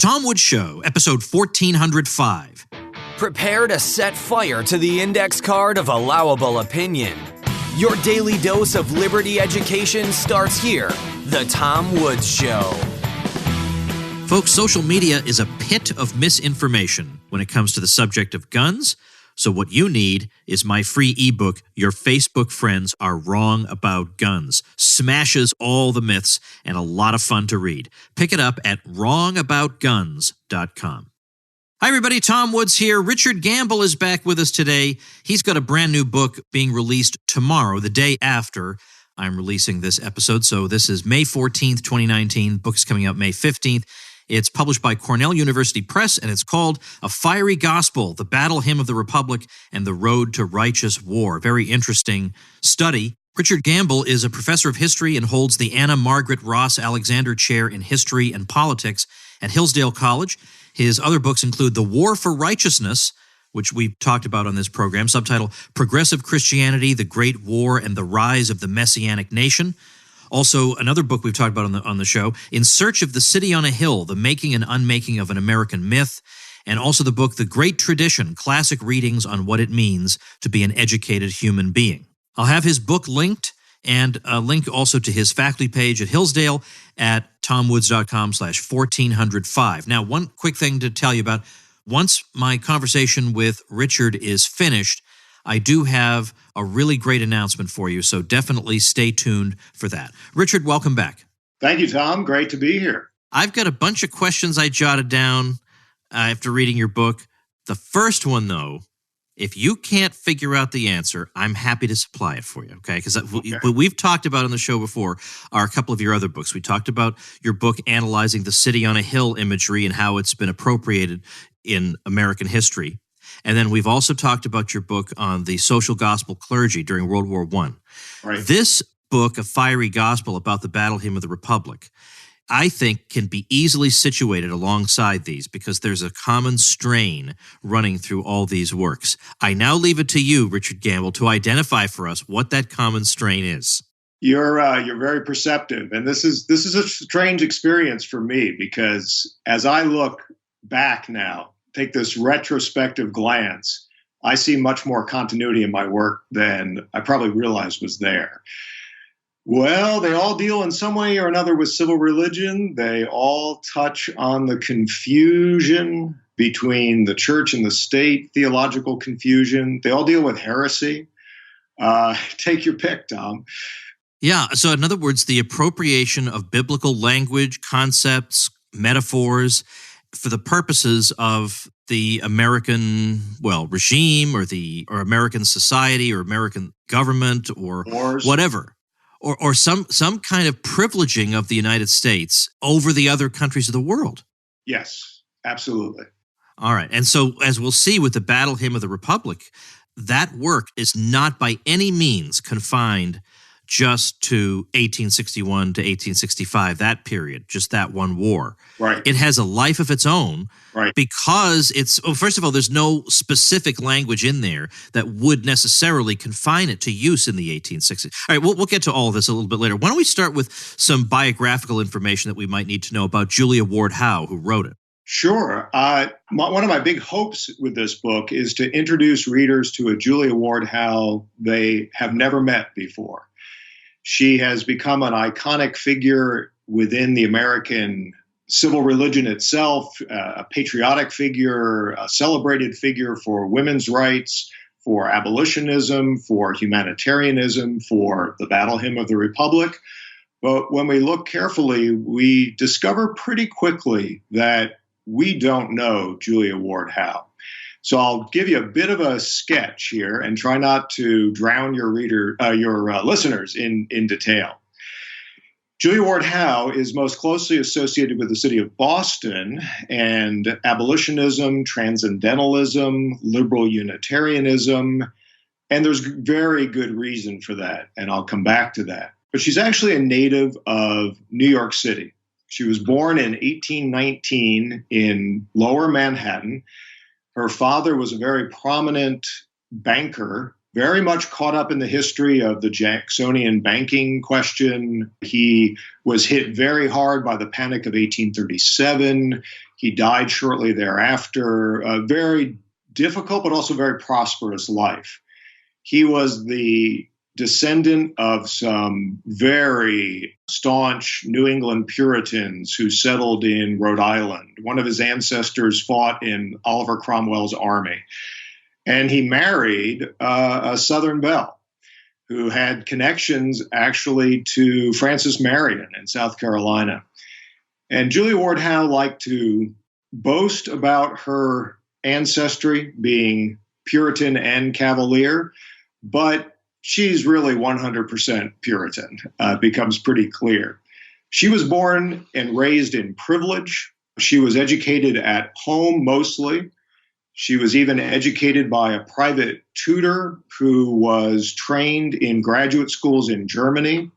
Tom Woods Show, episode 1405. Prepare to set fire to the index card of allowable opinion. Your daily dose of liberty education starts here. The Tom Woods Show. Folks, social media is a pit of misinformation when it comes to the subject of guns. So what you need is my free ebook, Your Facebook Friends Are Wrong About Guns. Smashes all the myths and a lot of fun to read. Pick it up at wrongaboutguns.com. Hi, everybody. Tom Woods here. Richard Gamble is back with us today. He's got a brand new book being released tomorrow, the day after I'm releasing this episode. So this is May 14th, 2019. The book is coming out May 15th. It's published by Cornell University Press, and it's called A Fiery Gospel, The Battle Hymn of the Republic and the Road to Righteous War. Very interesting study. Richard Gamble is a professor of history and holds the Anna Margaret Ross Alexander Chair in History and Politics at Hillsdale College. His other books include The War for Righteousness, which we've talked about on this program, subtitle Progressive Christianity, the Great War, and the Rise of the Messianic Nation. Also, another book we've talked about on the show, In Search of the City on a Hill, The Making and Unmaking of an American Myth, and also the book The Great Tradition, Classic Readings on What It Means to be an Educated Human Being. I'll have his book linked and a link also to his faculty page at Hillsdale at tomwoods.com/1405. Now, one quick thing to tell you about, once my conversation with Richard is finished, I do have a really great announcement for you, so definitely stay tuned for that. Richard, welcome back. Thank you, Tom. Great to be here. I've got a bunch of questions I jotted down after reading your book. The first one, though, if you can't figure out the answer, I'm happy to supply it for you, okay? Because what we've talked about on the show before are a couple of your other books. We talked about your book analyzing the city on a hill imagery and how it's been appropriated in American history. And then we've also talked about your book on the social gospel clergy during World War I. Right. This book, A Fiery Gospel, about the Battle Hymn of the Republic, I think can be easily situated alongside these because there's a common strain running through all these works. I now leave it to you, Richard Gamble, to identify for us what that common strain is. You're very perceptive, and this is a strange experience for me because as I look back now, take this retrospective glance, I see much more continuity in my work than I probably realized was there. Well, they all deal in some way or another with civil religion. They all touch on the confusion between the church and the state, theological confusion. They all deal with heresy. Take your pick, Tom. Yeah, so in other words, the appropriation of biblical language, concepts, metaphors, for the purposes of the American, regime or American society or American government or Wars. Whatever, or some kind of privileging of the United States over the other countries of the world. Yes, absolutely. All right. And so as we'll see with the Battle Hymn of the Republic, that work is not by any means confined just to 1861 to 1865, that period, just that one war. Right. It has a life of its own, right? Because first of all, there's no specific language in there that would necessarily confine it to use in the 1860s. All right, we'll get to all of this a little bit later. Why don't we start with some biographical information that we might need to know about Julia Ward Howe, who wrote it? Sure. One of my big hopes with this book is to introduce readers to a Julia Ward Howe they have never met before. She has become an iconic figure within the American civil religion itself, a patriotic figure, a celebrated figure for women's rights, for abolitionism, for humanitarianism, for the Battle Hymn of the Republic. But when we look carefully, we discover pretty quickly that we don't know Julia Ward Howe. So I'll give you a bit of a sketch here and try not to drown your listeners in detail. Julia Ward Howe is most closely associated with the city of Boston and abolitionism, transcendentalism, liberal Unitarianism, and there's very good reason for that, and I'll come back to that. But she's actually a native of New York City. She was born in 1819 in Lower Manhattan. Her father was a very prominent banker, very much caught up in the history of the Jacksonian banking question. He was hit very hard by the Panic of 1837. He died shortly thereafter. A very difficult, but also very prosperous life. He was the descendant of some very staunch New England Puritans who settled in Rhode Island. One of his ancestors fought in Oliver Cromwell's army. And he married a Southern belle who had connections actually to Frances Marion in South Carolina. And Julia Ward Howe liked to boast about her ancestry being Puritan and Cavalier, but she's really 100% Puritan, becomes pretty clear. She was born and raised in privilege. She was educated at home mostly. She was even educated by a private tutor who was trained in graduate schools in Germany.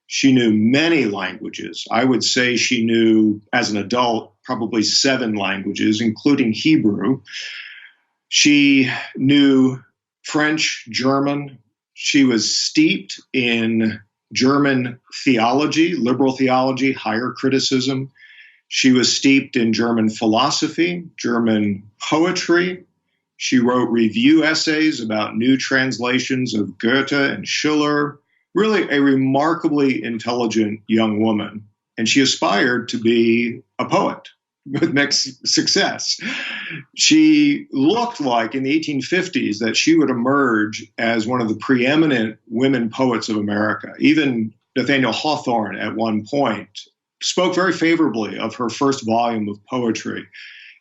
She knew many languages. I would say she knew, as an adult, probably 7 languages, including Hebrew. She knew French, German. She was steeped in German theology, liberal theology, higher criticism. She was steeped in German philosophy, German poetry. She wrote review essays about new translations of Goethe and Schiller. Really a remarkably intelligent young woman. And she aspired to be a poet with mixed success. She looked like in the 1850s that she would emerge as one of the preeminent women poets of America. Even Nathaniel Hawthorne at one point spoke very favorably of her first volume of poetry.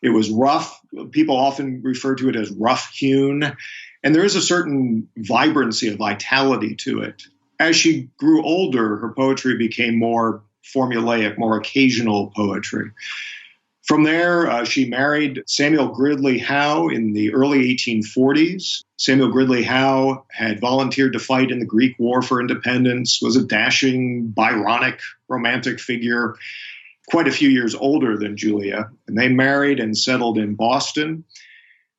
It was rough. People often refer to it as rough-hewn. And there is a certain vibrancy, a vitality to it. As she grew older, her poetry became more formulaic, more occasional poetry. From there, she married Samuel Gridley Howe in the early 1840s. Samuel Gridley Howe had volunteered to fight in the Greek War for Independence, was a dashing, Byronic, romantic figure, quite a few years older than Julia. And they married and settled in Boston.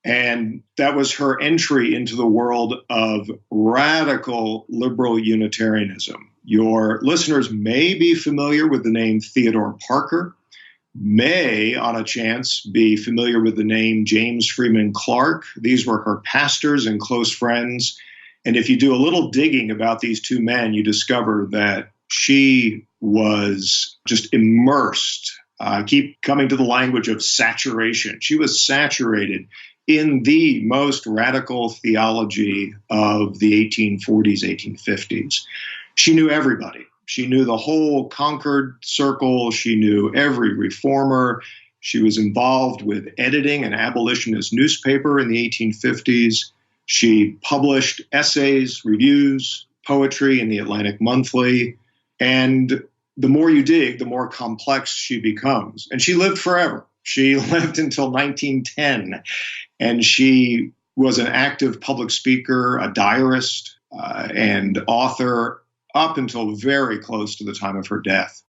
And that was her entry into the world of radical liberal Unitarianism. Your listeners may be familiar with the name Theodore Parker, may, on a chance, be familiar with the name James Freeman Clarke. These were her pastors and close friends. And if you do a little digging about these two men, you discover that she was just immersed. I keep coming to the language of saturation. She was saturated in the most radical theology of the 1840s, 1850s. She knew everybody. She knew the whole Concord Circle. She knew every reformer. She was involved with editing an abolitionist newspaper in the 1850s. She published essays, reviews, poetry in the Atlantic Monthly. And the more you dig, the more complex she becomes. And she lived forever. She lived until 1910. And she was an active public speaker, a diarist, and author up until very close to the time of her death.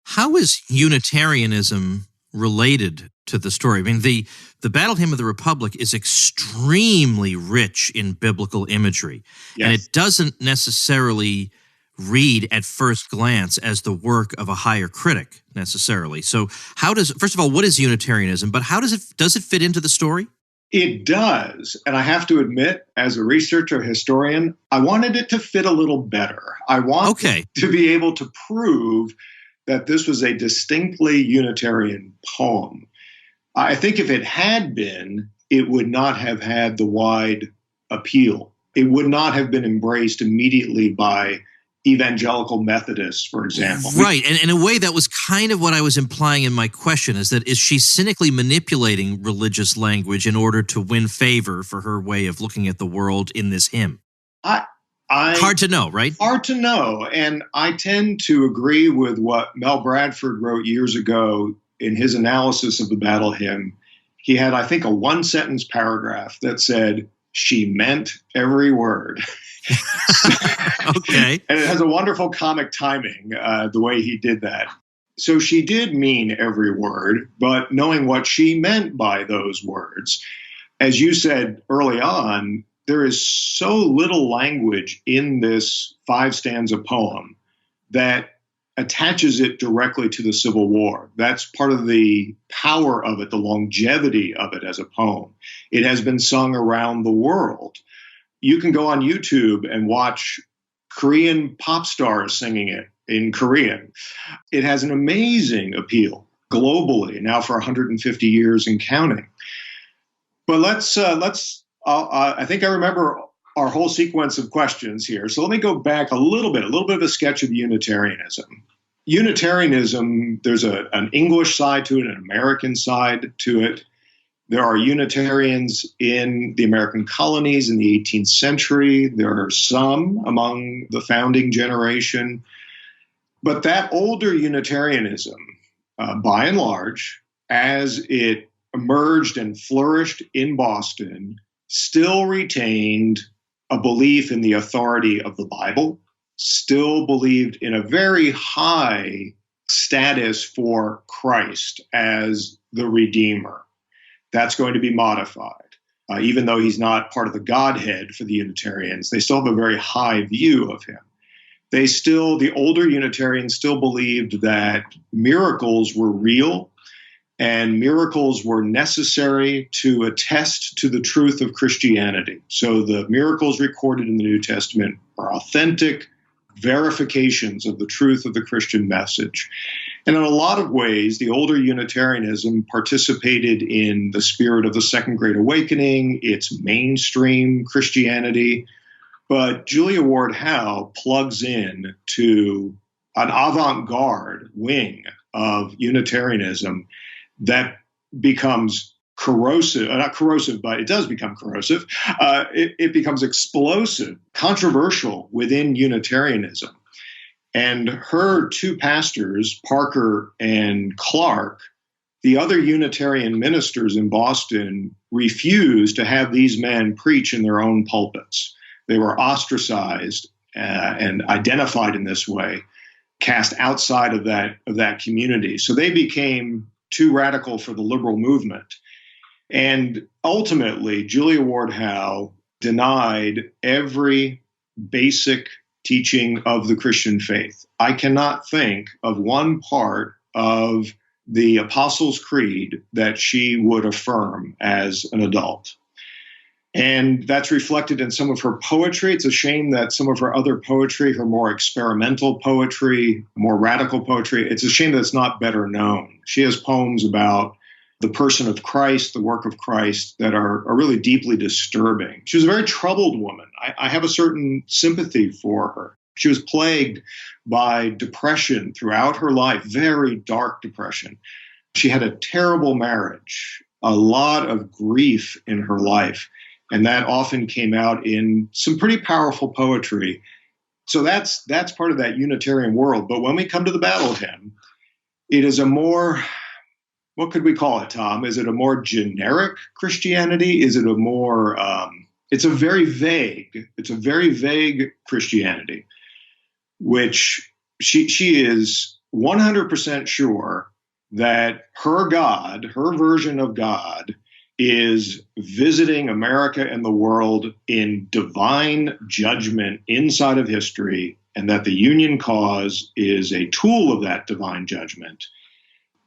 How is Unitarianism related to the story? I mean, the Battle Hymn of the Republic is extremely rich in biblical imagery, Yes. and it doesn't necessarily read at first glance as the work of a higher critic necessarily. So first of all, what is Unitarianism, but how does it fit into the story? It does. And I have to admit, as a researcher, historian, I wanted it to fit a little better. I wanted to be able to prove that this was a distinctly Unitarian poem. I think if it had been, it would not have had the wide appeal. It would not have been embraced immediately by evangelical Methodists, for example. Right. And in a way, that was kind of what I was implying in my question, is she cynically manipulating religious language in order to win favor for her way of looking at the world in this hymn? Hard to know, right? Hard to know. And I tend to agree with what Mel Bradford wrote years ago in his analysis of the Battle Hymn. He had, I think, a 1-sentence paragraph that said, "She meant every word." Okay. And it has a wonderful comic timing, the way he did that. So she did mean every word, but knowing what she meant by those words, as you said early on, there is so little language in this 5-stanza poem that attaches it directly to the Civil War. That's part of the power of it, the longevity of it as a poem. It has been sung around the world. You can go on YouTube and watch Korean pop stars singing it in Korean. It has an amazing appeal globally, now for 150 years and counting. But I think I remember our whole sequence of questions here. So let me go back a little bit of a sketch of Unitarianism. Unitarianism, there's an English side to it, an American side to it. There are Unitarians in the American colonies in the 18th century. There are some among the founding generation. But that older Unitarianism, by and large, as it emerged and flourished in Boston, still retained a belief in the authority of the Bible, still believed in a very high status for Christ as the Redeemer. That's going to be modified. Even though he's not part of the Godhead for the Unitarians, they still have a very high view of him. The older Unitarians still believed that miracles were real and miracles were necessary to attest to the truth of Christianity. So the miracles recorded in the New Testament are authentic verifications of the truth of the Christian message. And in a lot of ways, the older Unitarianism participated in the spirit of the Second Great Awakening, its mainstream Christianity. But Julia Ward Howe plugs in to an avant-garde wing of Unitarianism that becomes corrosive, not corrosive, but it does become corrosive. It becomes explosive, controversial within Unitarianism. And her two pastors, Parker and Clark, the other Unitarian ministers in Boston, refused to have these men preach in their own pulpits. They were ostracized and identified in this way, cast outside of that community. So they became too radical for the liberal movement. And ultimately, Julia Ward Howe denied every basic teaching of the Christian faith. I cannot think of one part of the Apostles' Creed that she would affirm as an adult. And that's reflected in some of her poetry. It's a shame that some of her other poetry, her more experimental poetry, more radical poetry, it's a shame that it's not better known. She has poems about the person of Christ, the work of Christ, that are really deeply disturbing. She was a very troubled woman. I have a certain sympathy for her. She was plagued by depression throughout her life, very dark depression. She had a terrible marriage, a lot of grief in her life. And that often came out in some pretty powerful poetry. So that's part of that Unitarian world. But when we come to the battle hymn, it is a more, what could we call it, Tom? Is it a more generic Christianity? Is it a more, it's a very vague Christianity, which she is 100% sure that her God, her version of God, is visiting America and the world in divine judgment inside of history, and that the Union cause is a tool of that divine judgment.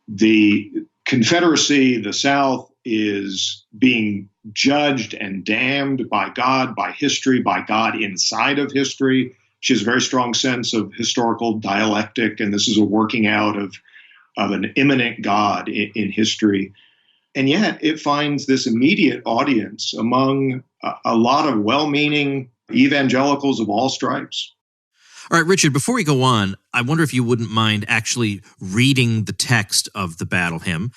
The Confederacy, the South, is being judged and damned by God, by history, by God inside of history. She has a very strong sense of historical dialectic, and this is a working out of an immanent God in history. And yet it finds this immediate audience among a lot of well-meaning evangelicals of all stripes. All right, Richard, before we go on, I wonder if you wouldn't mind actually reading the text of the battle hymn,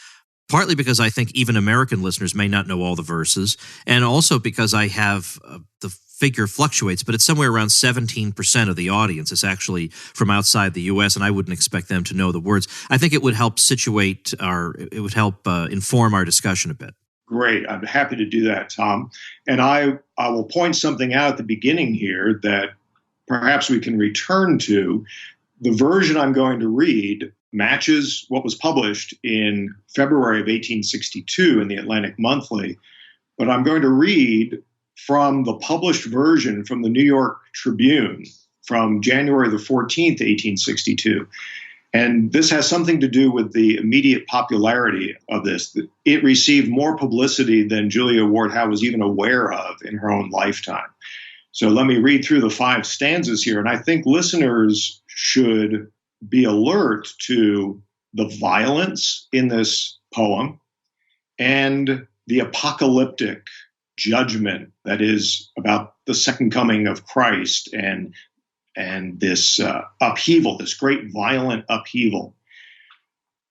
partly because I think even American listeners may not know all the verses, and also because I have the figure fluctuates, but it's somewhere around 17% of the audience is actually from outside the U.S., and I wouldn't expect them to know the words. I think it would help inform our discussion a bit. Great. I'm happy to do that, Tom. And I will point something out at the beginning here that perhaps we can return to. The version I'm going to read matches what was published in February of 1862 in the Atlantic Monthly, but I'm going to read from the published version from the New York Tribune from January the 14th, 1862. And this has something to do with the immediate popularity of this. It received more publicity than Julia Ward Howe was even aware of in her own lifetime. So let me read through the 5 stanzas here. And I think listeners should be alert to the violence in this poem and the apocalyptic judgment that is about the second coming of Christ and this upheaval, this great violent upheaval.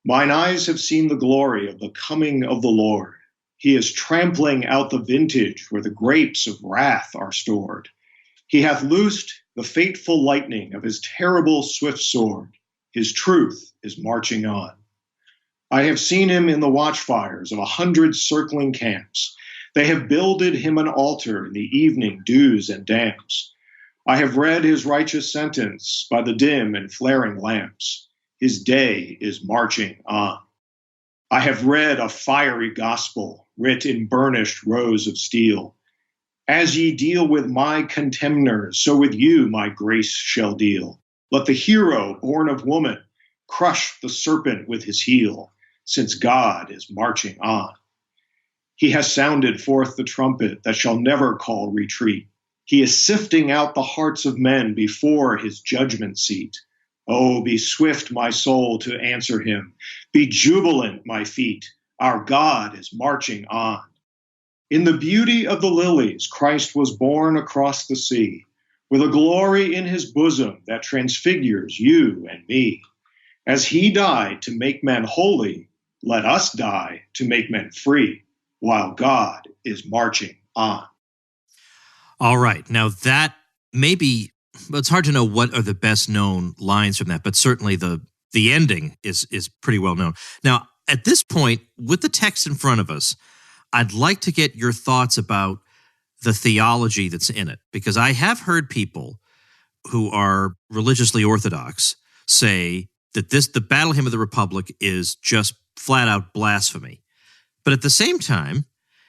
Mine eyes have seen the glory of the coming of the Lord. He is trampling out the vintage where the grapes of wrath are stored. He hath loosed the fateful lightning of his terrible swift sword. His truth is marching on. I have seen him in the watchfires of 100 circling camps. They have builded him an altar in the evening dews and damps. I have read his righteous sentence by the dim and flaring lamps. His day is marching on. I have read a fiery gospel writ in burnished rows of steel. As ye deal with my contemners, so with you my grace shall deal. Let the hero born of woman crush the serpent with his heel, since God is marching on. He has sounded forth the trumpet that shall never call retreat. He is sifting out the hearts of men before his judgment seat. Oh, be swift, my soul, to answer him. Be jubilant, my feet. Our God is marching on. In the beauty of the lilies, Christ was born across the sea, with a glory in his bosom that transfigures you and me. As he died to make men holy, let us die to make men free, while God is marching on. All right. Now that maybe, well, it's hard to know what are the best known lines from that, but certainly the ending is pretty well known. Now, at this point, with the text in front of us, I'd like to get your thoughts about the theology that's in it, because I have heard people who are religiously orthodox say that the Battle Hymn of the Republic is just flat out blasphemy. But at the same time,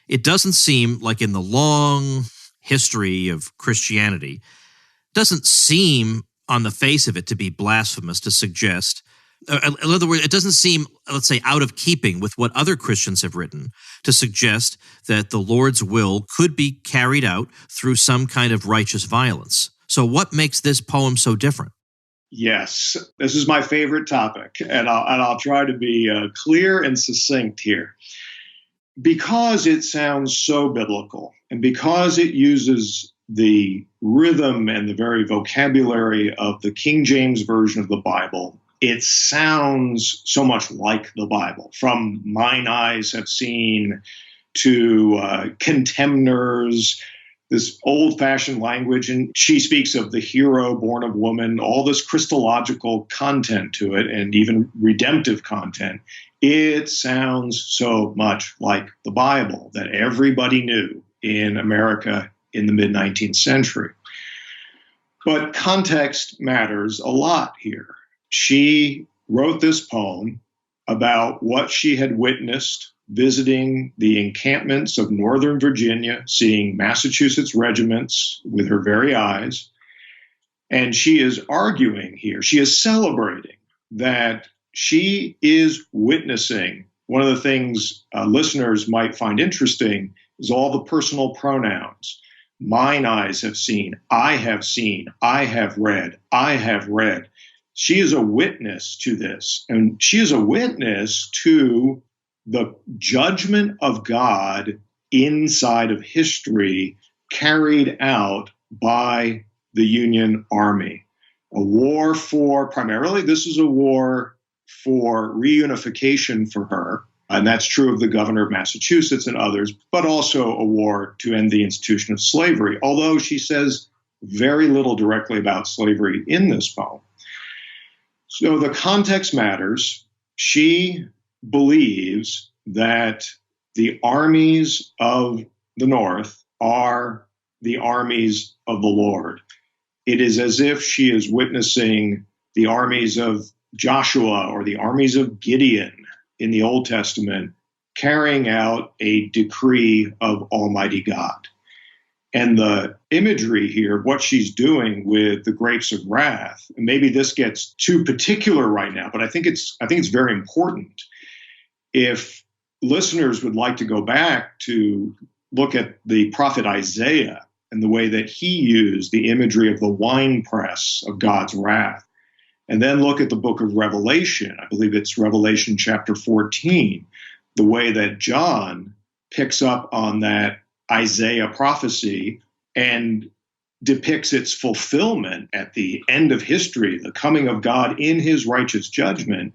it doesn't seem like in the long history of Christianity, doesn't seem on the face of it to be blasphemous to suggest, in other words, it doesn't seem, let's say, out of keeping with what other Christians have written to suggest that the Lord's will could be carried out through some kind of righteous violence. So what makes this poem so different? Yes, this is my favorite topic, and I'll try to be clear and succinct here. Because it sounds so biblical, and because it uses the rhythm and the very vocabulary of the King James Version of the Bible, it sounds so much like the Bible, from mine eyes have seen to contemners, this old-fashioned language. And she speaks of the hero born of woman, all this Christological content to it, and even redemptive content. It sounds so much like the Bible that everybody knew in America in the mid-19th century. But context matters a lot here. She wrote this poem about what she had witnessed visiting the encampments of Northern Virginia, seeing Massachusetts regiments with her very eyes. And she is arguing here, she is celebrating that she is witnessing. One of the things listeners might find interesting is all the personal pronouns. Mine eyes have seen, I have read, I have read. She is a witness to this, and she is a witness to the judgment of God inside of history carried out by the Union Army. A war for, primarily, this is a war for reunification for her, and that's true of the governor of Massachusetts and others, but also a war to end the institution of slavery, although she says very little directly about slavery in this poem. So the context matters. She believes that the armies of the North are the armies of the Lord. It is as if she is witnessing the armies of Joshua or the armies of Gideon in the Old Testament carrying out a decree of Almighty God. And the imagery here, what she's doing with the grapes of wrath, and maybe this gets too particular right now, but I think it's very important. If listeners would like to go back to look at the prophet Isaiah and the way that he used the imagery of the winepress of God's wrath, and then look at the book of Revelation, I believe it's Revelation chapter 14, the way that John picks up on that Isaiah prophecy and depicts its fulfillment at the end of history, the coming of God in his righteous judgment,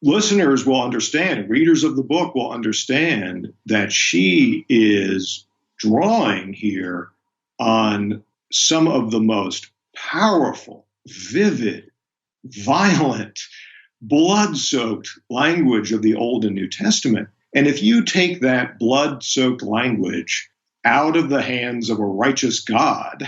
listeners will understand, readers of the book will understand that she is drawing here on some of the most powerful, vivid, violent, blood-soaked language of the Old and New Testament. And if you take that blood-soaked language out of the hands of a righteous God,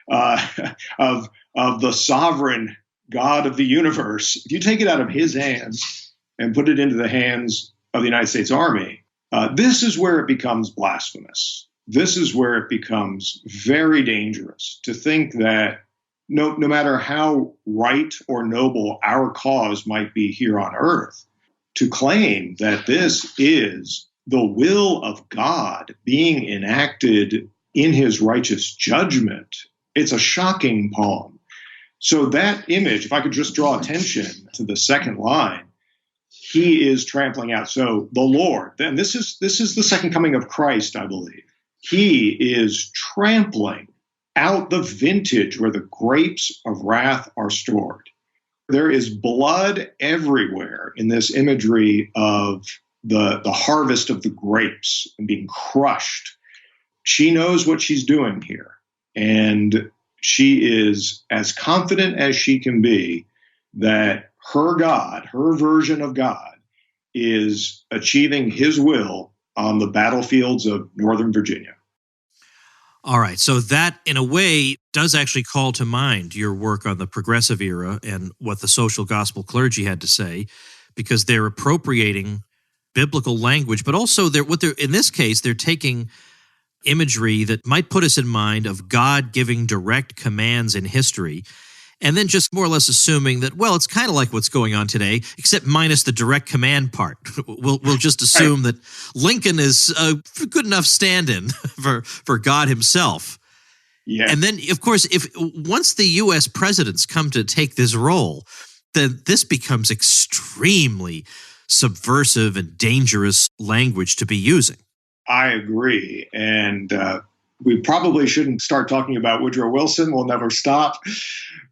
of the sovereign God of the universe, if you take it out of his hands and put it into the hands of the United States Army, this is where it becomes blasphemous. This is where it becomes very dangerous to think that no matter how right or noble our cause might be here on earth, to claim that this is the will of God being enacted in his righteous judgment, it's a shocking poem. So that image, if I could just draw attention to the second line, he is trampling out. So the Lord, then this is the second coming of Christ, I believe. He is trampling out the vintage where the grapes of wrath are stored. There is blood everywhere in this imagery of the harvest of the grapes and being crushed. She knows what she's doing here, and she is as confident as she can be that her God, her version of God, is achieving his will on the battlefields of Northern Virginia. All right. So that, in a way, does actually call to mind your work on the progressive era and what the social gospel clergy had to say, because they're appropriating biblical language, but also in this case, they're taking imagery that might put us in mind of God giving direct commands in history, and then just more or less assuming that, well, it's kind of like what's going on today, except minus the direct command part. We'll just assume that Lincoln is a good enough stand-in for God himself. Yeah. And then, of course, once the U.S. presidents come to take this role, then this becomes extremely subversive and dangerous language to be using. I agree. And we probably shouldn't start talking about Woodrow Wilson. We'll never stop.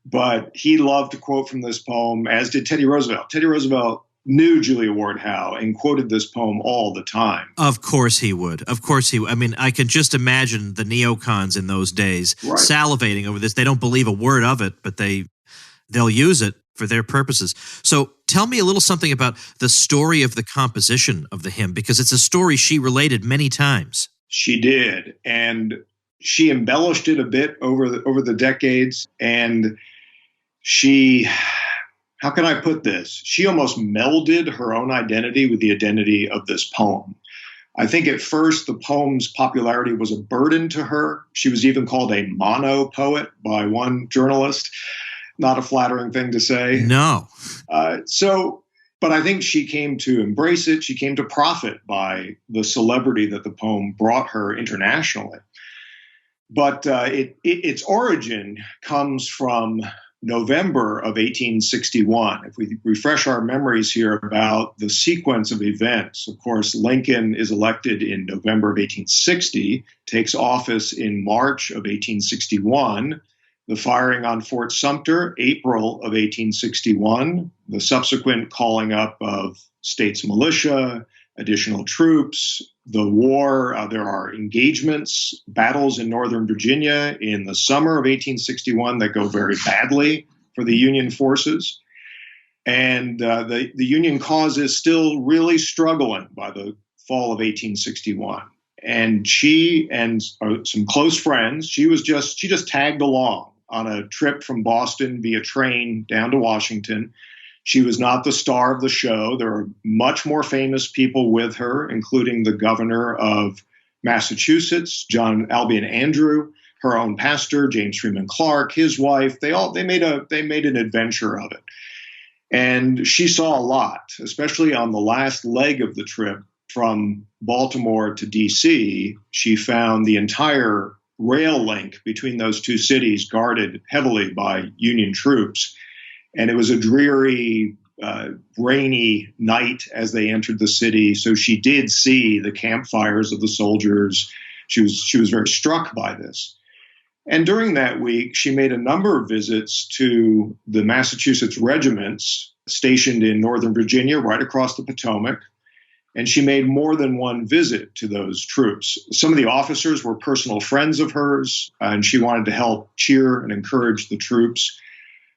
But he loved to quote from this poem, as did Teddy Roosevelt. Teddy Roosevelt knew Julia Ward Howe and quoted this poem all the time. Of course he would. Of course he would. I mean, I can just imagine the neocons in those days salivating over this. They don't believe a word of it, but they'll use it for their purposes. So tell me a little something about the story of the composition of the hymn, because it's a story she related many times. She did, and she embellished it a bit over the decades, and she, how can I put this? She almost melded her own identity with the identity of this poem. I think at first the poem's popularity was a burden to her. She was even called a mono-poet by one journalist. Not a flattering thing to say. No. But I think she came to embrace it. She came to profit by the celebrity that the poem brought her internationally. But its origin comes from November of 1861. If we refresh our memories here about the sequence of events, of course, Lincoln is elected in November of 1860, takes office in March of 1861. The firing on Fort Sumter, April of 1861, the subsequent calling up of states' militia, additional troops, the war, there are engagements, battles in Northern Virginia in the summer of 1861 that go very badly for the Union forces. And the Union cause is still really struggling by the fall of 1861. And she and some close friends, she just tagged along on a trip from Boston via train down to Washington. She was not the star of the show. There are much more famous people with her, including the governor of Massachusetts, John Albion Andrew, her own pastor, James Freeman Clarke, his wife. They made an adventure of it. And she saw a lot, especially on the last leg of the trip from Baltimore to D.C. She found the entire rail link between those two cities guarded heavily by Union troops. And it was a dreary, rainy night as they entered the city. So she did see the campfires of the soldiers. She was very struck by this. And during that week, she made a number of visits to the Massachusetts regiments stationed in Northern Virginia, right across the Potomac. And she made more than one visit to those troops. Some of the officers were personal friends of hers, and she wanted to help cheer and encourage the troops.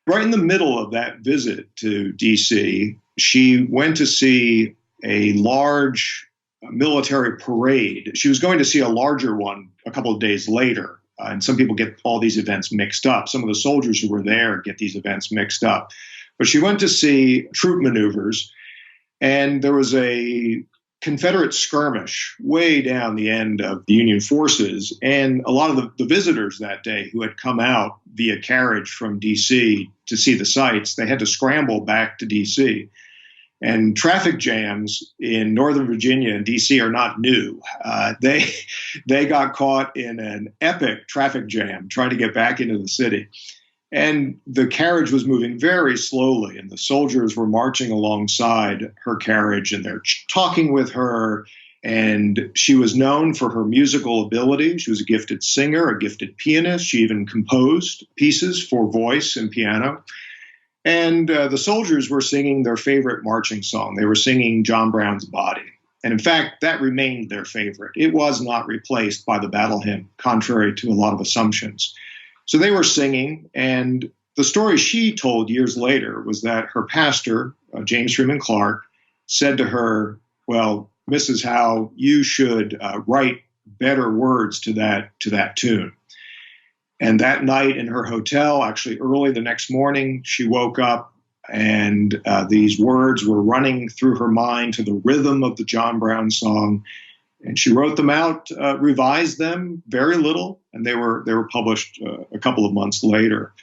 Right in the middle of that visit to D.C., she went to see a large military parade. She was going to see a larger one a couple of days later. And some people get all these events mixed up. Some of the soldiers who were there get these events mixed up. But she went to see troop maneuvers, and there was a Confederate skirmish way down the end of the Union forces. And a lot of the visitors that day who had come out via carriage from D.C. to see the sights, they had to scramble back to D.C. And traffic jams in Northern Virginia and D.C. are not new. They got caught in an epic traffic jam trying to get back into the city. And the carriage was moving very slowly, and the soldiers were marching alongside her carriage, and they're talking with her. And she was known for her musical ability. She was a gifted singer, a gifted pianist. She even composed pieces for voice and piano. And the soldiers were singing their favorite marching song. They were singing John Brown's Body. And in fact, that remained their favorite. It was not replaced by the battle hymn, contrary to a lot of assumptions. So they were singing, and the story she told years later was that her pastor, James Freeman Clarke, said to her, "Well, Mrs. Howe, you should write better words to that tune." And that night in her hotel, actually early the next morning, she woke up and these words were running through her mind to the rhythm of the John Brown song. And she wrote them out, revised them very little, and they were published a couple of months later.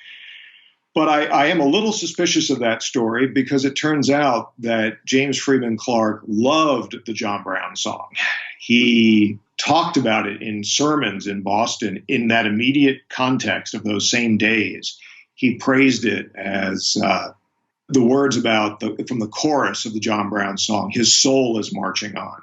But I am a little suspicious of that story because it turns out that James Freeman Clarke loved the John Brown song. He talked about it in sermons in Boston in that immediate context of those same days. He praised it as the words from the chorus of the John Brown song, "His soul is marching on."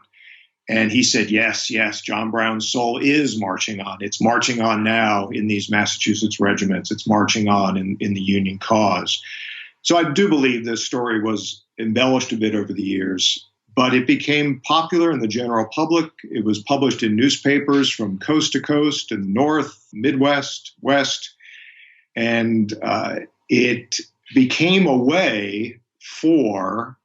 And he said, yes, John Brown's soul is marching on. It's marching on now in these Massachusetts regiments. It's marching on in the Union cause. So I do believe this story was embellished a bit over the years, but it became popular in the general public. It was published in newspapers from coast to coast in the North, Midwest, West, and it became a way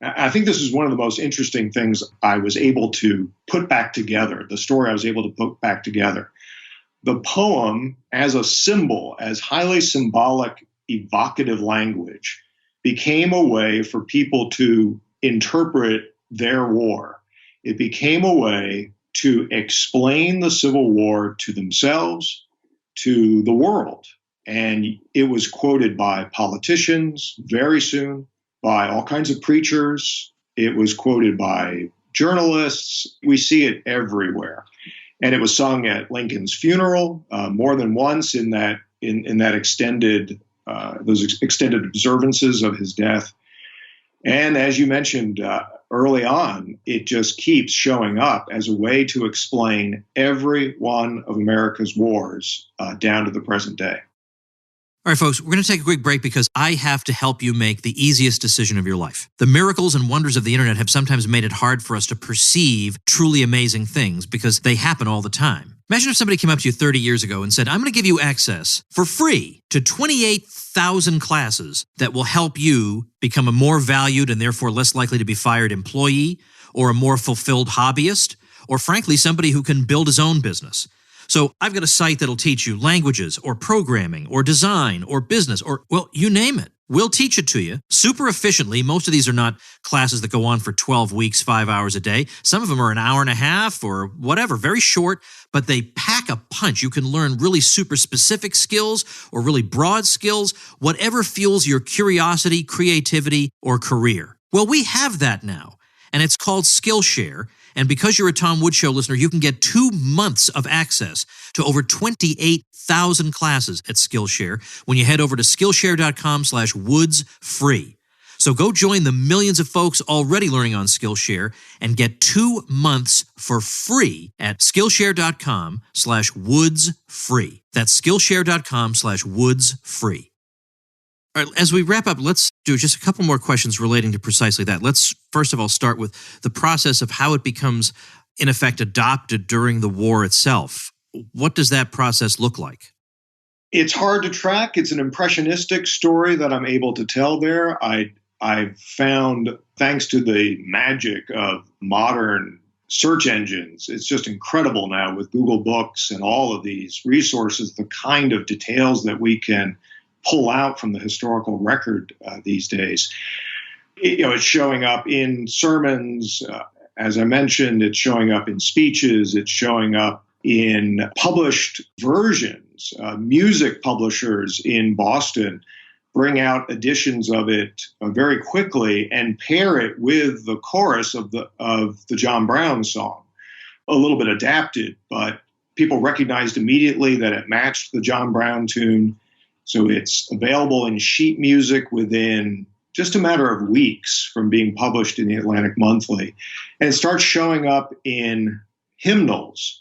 I think this is one of the most interesting things I was able to put back together, the story I was able to put back together. The poem as a symbol, as highly symbolic, evocative language, became a way for people to interpret their war. It became a way to explain the Civil War to themselves, to the world. And it was quoted by politicians very soon, by all kinds of preachers. It was quoted by journalists. We see it everywhere. And it was sung at Lincoln's funeral more than once in that extended those extended observances of his death. And as you mentioned early on, it just keeps showing up as a way to explain every one of America's wars down to the present day. All right, folks, we're going to take a quick break because I have to help you make the easiest decision of your life. The miracles and wonders of the internet have sometimes made it hard for us to perceive truly amazing things because they happen all the time. Imagine if somebody came up to you 30 years ago and said, "I'm going to give you access for free to 28,000 classes that will help you become a more valued and therefore less likely to be fired employee, or a more fulfilled hobbyist, or frankly, somebody who can build his own business." So I've got a site that'll teach you languages or programming or design or business or, well, you name it. We'll teach it to you super efficiently. Most of these are not classes that go on for 12 weeks, 5 hours a day. Some of them are an hour and a half or whatever, very short, but they pack a punch. You can learn really super specific skills or really broad skills, whatever fuels your curiosity, creativity, or career. Well, we have that now, and it's called Skillshare. And because you're a Tom Woods Show listener, you can get 2 months of access to over 28,000 classes at Skillshare when you head over to Skillshare.com/Woods free. So go join the millions of folks already learning on Skillshare and get 2 months for free at Skillshare.com/Woods free. That's Skillshare.com/Woods free. All right, as we wrap up, let's do just a couple more questions relating to precisely that. Let's first of all start with the process of how it becomes, in effect, adopted during the war itself. What does that process look like? It's hard to track. It's an impressionistic story that I'm able to tell there. I've found, thanks to the magic of modern search engines, it's just incredible now with Google Books and all of these resources, the kind of details that we can pull out from the historical record these days. It's showing up in sermons. As I mentioned, it's showing up in speeches. It's showing up in published versions. Music publishers in Boston bring out editions of it very quickly and pair it with the chorus of the John Brown song, a little bit adapted, but people recognized immediately that it matched the John Brown tune. So it's available in sheet music within just a matter of weeks from being published in the Atlantic Monthly. And it starts showing up in hymnals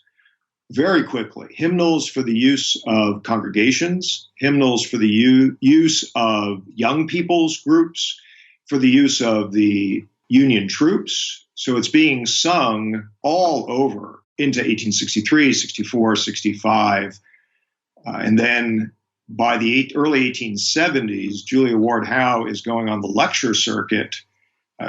very quickly. Hymnals for the use of congregations, hymnals for the use of young people's groups, for the use of the Union troops. So it's being sung all over into 1863, 64, 65. And then by the early 1870s, Julia Ward Howe is going on the lecture circuit.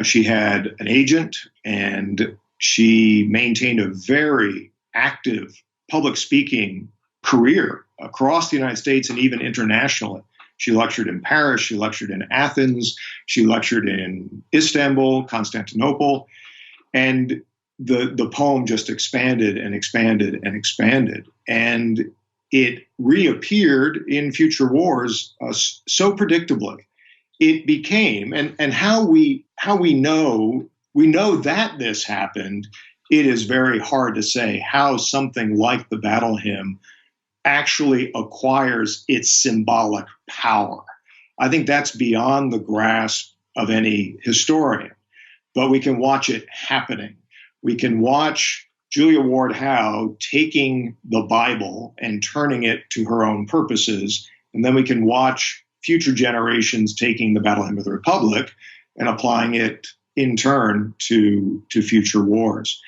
She had an agent, and she maintained a very active public speaking career across the United States and even internationally. She lectured in Paris, she lectured in Athens, she lectured in Istanbul, Constantinople, and the poem just expanded and expanded and expanded. And it reappeared in future wars so predictably. It became, and how we know that this happened. It is very hard to say how something like the Battle Hymn actually acquires its symbolic power. I think that's beyond the grasp of any historian, but we can watch it happening. We can watch Julia Ward Howe taking the Bible and turning it to her own purposes, and then we can watch future generations taking the Battle Hymn of the Republic and applying it in turn to future wars.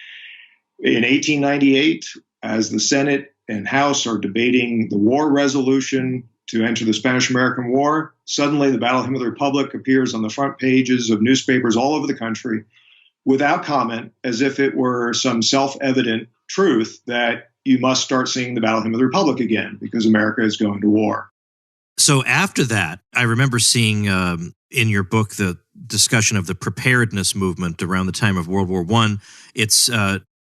In 1898, as the Senate and House are debating the war resolution to enter the Spanish-American War, suddenly the Battle Hymn of the Republic appears on the front pages of newspapers all over the country without comment, as if it were some self-evident truth that you must start singing the Battle Hymn of the Republic again because America is going to war. So after that, I remember seeing in your book the discussion of the preparedness movement around the time of World War I. It's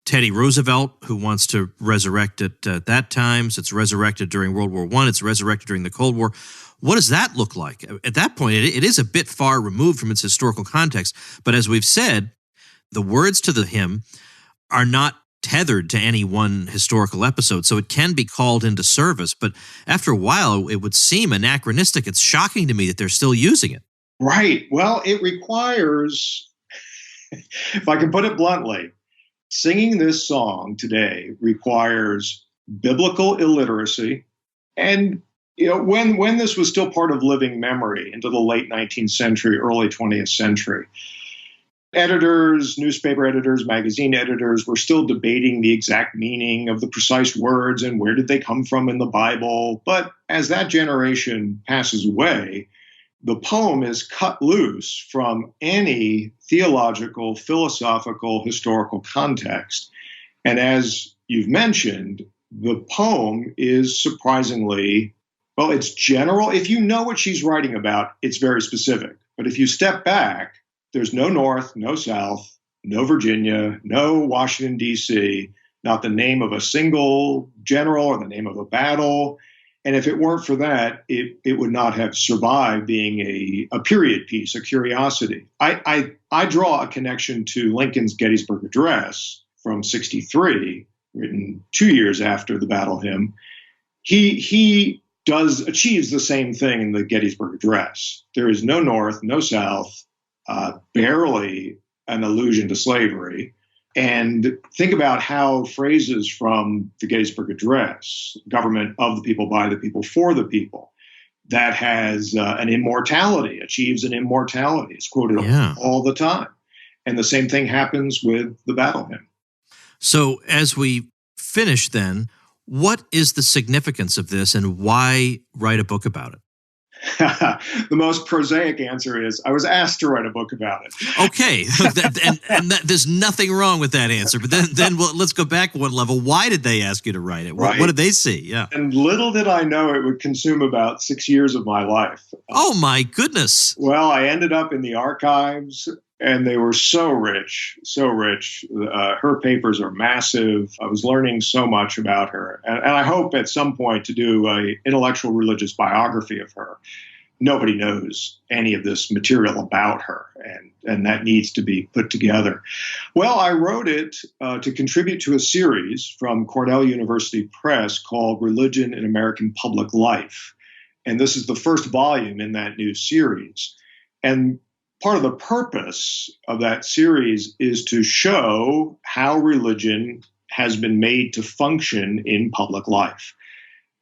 Teddy Roosevelt who wants to resurrect it at that time. So it's resurrected during World War I. It's resurrected during the Cold War. What does that look like? At that point, it is a bit far removed from its historical context. But as we've said, the words to the hymn are not tethered to any one historical episode, so it can be called into service. But after a while, it would seem anachronistic. It's shocking to me that they're still using it. Right. Well, it requires, if I can put it bluntly, singing this song today requires biblical illiteracy. And when this was still part of living memory into the late 19th century, early 20th century, editors, newspaper editors, magazine editors were still debating the exact meaning of the precise words and where did they come from in the Bible. But as that generation passes away, the poem is cut loose from any theological, philosophical, historical context. And as you've mentioned, the poem is surprisingly Well, it's general. If you know what she's writing about, it's very specific. But if you step back, there's no North, no South, no Virginia, no Washington, D.C., not the name of a single general or the name of a battle. And if it weren't for that, it would not have survived being a period piece, a curiosity. I draw a connection to Lincoln's Gettysburg Address from 1963, written 2 years after the battle hymn. He achieves the same thing in the Gettysburg Address. There is no North, no South, barely an allusion to slavery. And think about how phrases from the Gettysburg Address, government of the people, by the people, for the people, that has an immortality, achieves an immortality. It's quoted all the time. And the same thing happens with the battle hymn. So as we finish then, what is the significance of this and why write a book about it? The most prosaic answer is I was asked to write a book about it. Okay, there's nothing wrong with that answer. But then let's go back one level. Why did they ask you to write it? What did they see? Yeah. And little did I know it would consume about 6 years of my life. Oh, my goodness. Well, I ended up in the archives, and they were so rich, so rich. Her papers are massive. I was learning so much about her. And I hope at some point to do an intellectual religious biography of her. Nobody knows any of this material about her, and that needs to be put together. Well, I wrote it to contribute to a series from Cornell University Press called Religion in American Public Life. And this is the first volume in that new series. And part of the purpose of that series is to show how religion has been made to function in public life.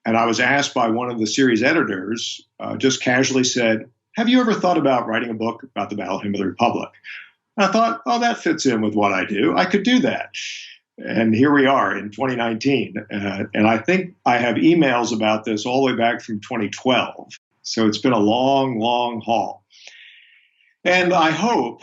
And I was asked by one of the series editors, just casually said, have you ever thought about writing a book about the Battle Hymn of the Republic? And I thought, oh, that fits in with what I do. I could do that. And here we are in 2019. And I think I have emails about this all the way back from 2012. So it's been a long, long haul. And I hope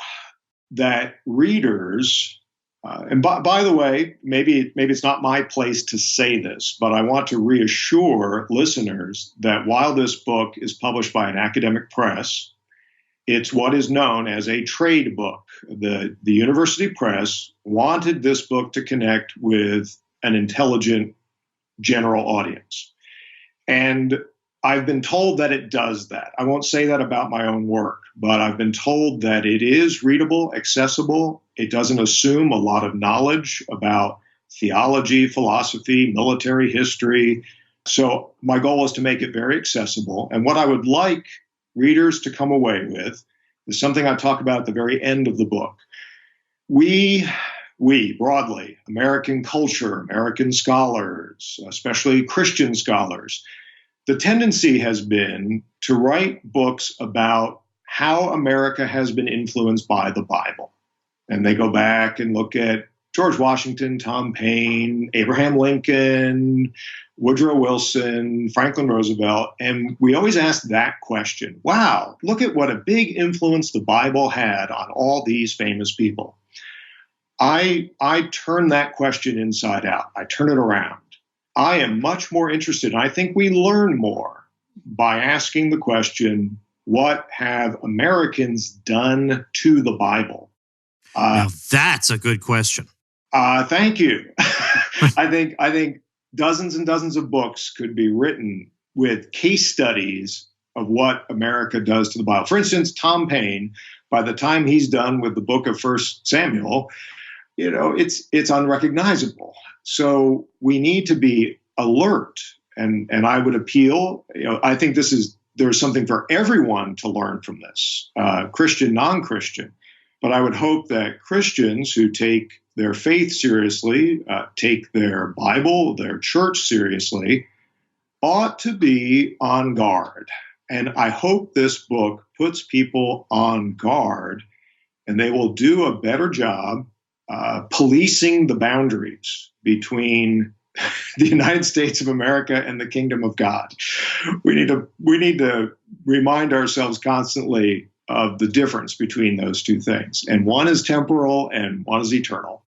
that readers, and by the way, maybe it's not my place to say this, but I want to reassure listeners that while this book is published by an academic press, it's what is known as a trade book. The university press wanted this book to connect with an intelligent general audience. And I've been told that it does that. I won't say that about my own work, but I've been told that it is readable, accessible. It doesn't assume a lot of knowledge about theology, philosophy, military history. So my goal is to make it very accessible. And what I would like readers to come away with is something I talk about at the very end of the book. We broadly, American culture, American scholars, especially Christian scholars, the tendency has been to write books about how America has been influenced by the Bible. And they go back and look at George Washington, Tom Paine, Abraham Lincoln, Woodrow Wilson, Franklin Roosevelt. And we always ask that question. Wow, look at what a big influence the Bible had on all these famous people. I turn that question inside out. I turn it around. I am much more interested, and I think we learn more by asking the question, what have Americans done to the Bible? Now that's a good question. Thank you. I think dozens and dozens of books could be written with case studies of what America does to the Bible. For instance, Tom Paine, by the time he's done with the book of 1 Samuel, it's unrecognizable. So we need to be alert, and I would appeal. I think there's something for everyone to learn from this, Christian, non-Christian. But I would hope that Christians who take their faith seriously, take their Bible, their church seriously, ought to be on guard. And I hope this book puts people on guard, and they will do a better job policing the boundaries between the United States of America and the kingdom of God. We need to remind ourselves constantly of the difference between those two things. And one is temporal and one is eternal.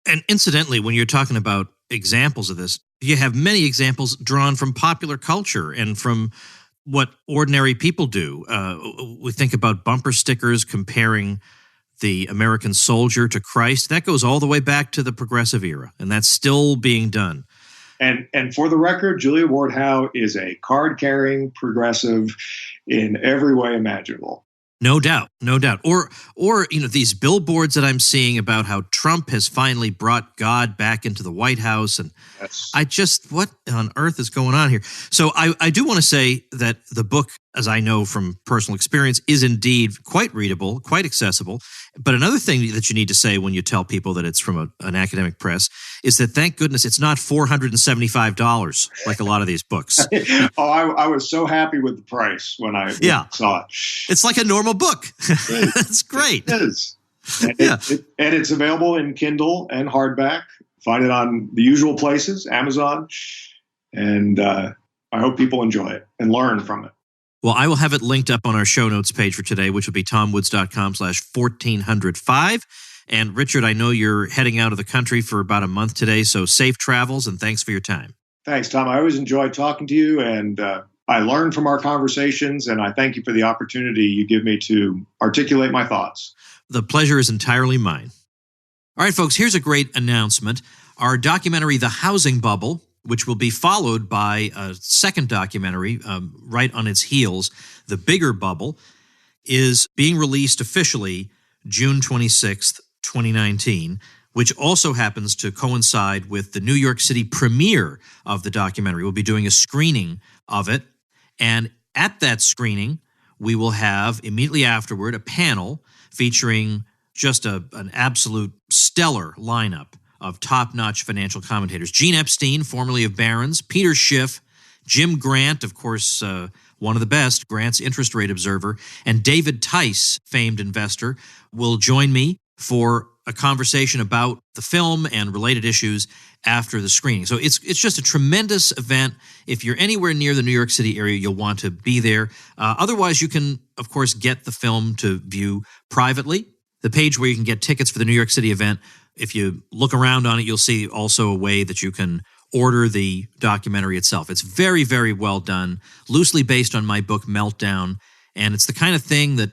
And incidentally, when you're talking about examples of this, You have many examples drawn from popular culture and from what ordinary people do. We think about bumper stickers comparing the American soldier to Christ. That goes all the way back to the Progressive era, and that's still being done. And for the record, Julia Ward Howe is a card-carrying progressive in every way imaginable. No doubt, no doubt. Or these billboards that I'm seeing about how Trump has finally brought God back into the White House, and what on earth is going on here? So I do want to say that the book, as I know from personal experience, is indeed quite readable, quite accessible. But another thing that you need to say when you tell people that it's from an academic press is that, thank goodness, it's not $475 like a lot of these books. I was so happy with the price when I saw it. It's like a normal book. That's great. It is. And it's available in Kindle and hardback. Find it on the usual places, Amazon. And I hope people enjoy it and learn from it. Well, I will have it linked up on our show notes page for today, which will be tomwoods.com/1405. And Richard, I know you're heading out of the country for about a month today, so safe travels and thanks for your time. Thanks, Tom. I always enjoy talking to you, and I learn from our conversations, and I thank you for the opportunity you give me to articulate my thoughts. The pleasure is entirely mine. All right, folks, here's a great announcement. Our documentary, The Housing Bubble, which will be followed by a second documentary right on its heels, The Bigger Bubble, is being released officially June 26th, 2019, which also happens to coincide with the New York City premiere of the documentary. We'll be doing a screening of it, and at that screening, we will have immediately afterward a panel featuring just an absolute stellar lineup of top-notch financial commentators. Gene Epstein, formerly of Barron's, Peter Schiff, Jim Grant, of course, one of the best, Grant's interest rate observer, and David Tice, famed investor, will join me for a conversation about the film and related issues after the screening. So it's just a tremendous event. If you're anywhere near the New York City area, you'll want to be there. Otherwise, you can, of course, get the film to view privately. The page where you can get tickets for the New York City event, if you look around on it, you'll see also a way that you can order the documentary itself. It's very, very well done, loosely based on my book, Meltdown. And it's the kind of thing that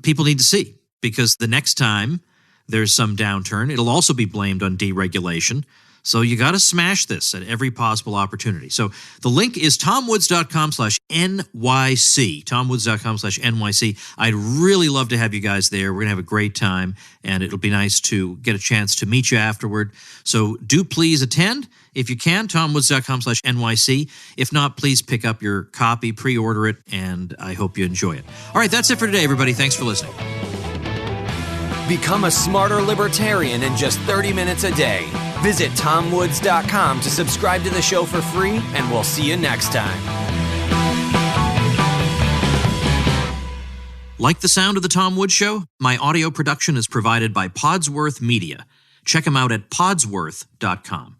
people need to see, because the next time there's some downturn, it'll also be blamed on deregulation. So you got to smash this at every possible opportunity. So the link is tomwoods.com/NYC, tomwoods.com/NYC. I'd really love to have you guys there. We're going to have a great time, and it'll be nice to get a chance to meet you afterward. So do please attend if you can, tomwoods.com/NYC. If not, please pick up your copy, pre-order it, and I hope you enjoy it. All right, that's it for today, everybody. Thanks for listening. Become a smarter libertarian in just 30 minutes a day. Visit tomwoods.com to subscribe to the show for free, and we'll see you next time. Like the sound of The Tom Woods Show? My audio production is provided by Podsworth Media. Check them out at podsworth.com.